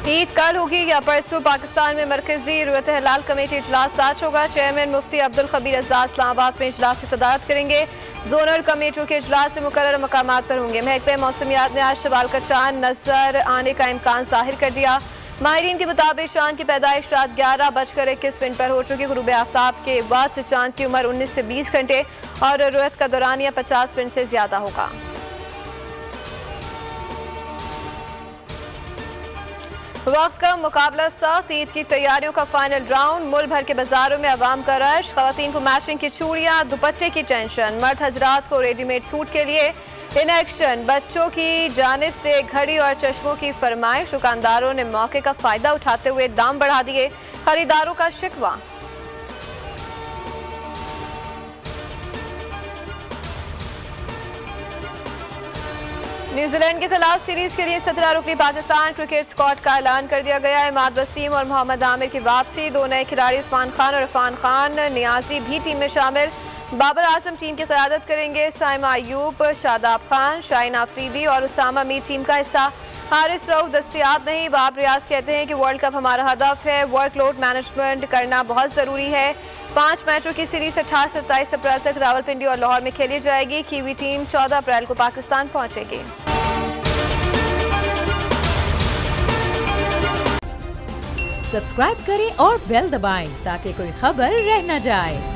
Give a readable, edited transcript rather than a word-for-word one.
ईद कल होगी या परसों? पाकिस्तान में मरकजी रुयत हिलाल कमेटी इजलास आज होगा। चेयरमैन मुफ्ती अब्दुल खबीर आजाद इस्लामाबाद में इजलास की सदारत करेंगे। जोनल कमेटियों के इजलास से मुकर्रर मकामात पर होंगे। महकमे मौसमियात ने आज शवाल का चांद नजर आने का इम्कान जाहिर कर दिया। माहिरीन के मुताबिक चांद की पैदाइश रात 11:21 पर हो चुकी। गुरूब आफ्ताब के बाद चांद की उम्र 19 से 20 घंटे और रुयत का दौरानिया 50 मिनट से ज्यादा होगा। वक्त का मुकाबला सख्त। ईद की तैयारियों का फाइनल राउंड। मुल्क भर के बाजारों में अवाम का रश। खवातीन को मैचिंग की चूड़ियां दुपट्टे की टेंशन। मर्द हजरात को रेडीमेड सूट के लिए इन एक्शन। बच्चों की जानिब से घड़ी और चश्मों की फरमाइश। दुकानदारों ने मौके का फायदा उठाते हुए दाम बढ़ा दिए। खरीदारों का शिकवा। न्यूजीलैंड के खिलाफ सीरीज के लिए 17 रुकनी पाकिस्तान क्रिकेट स्क्वाड का ऐलान कर दिया गया है। इमाद वसीम और मोहम्मद आमिर की वापसी। दो नए खिलाड़ी उस्मान खान और इरफान खान नियाजी भी टीम में शामिल। बाबर आजम टीम की क़यादत करेंगे। साइमा अयूब, शादाब खान, शाहीन आफरीदी और उसामा मीर टीम का हिस्सा। हारिस रऊफ दस्तियाब नहीं। बाब रियाज कहते हैं कि वर्ल्ड कप हमारा हदफ है। वर्कलोड मैनेजमेंट करना बहुत ज़रूरी है। 5 मैचों की सीरीज 28 से 27 अप्रैल तक रावलपिंडी और लाहौर में खेली जाएगी। कीवी टीम 14 अप्रैल को पाकिस्तान पहुंचेगी। सब्सक्राइब करें और बेल दबाएं ताकि कोई खबर रह न जाए।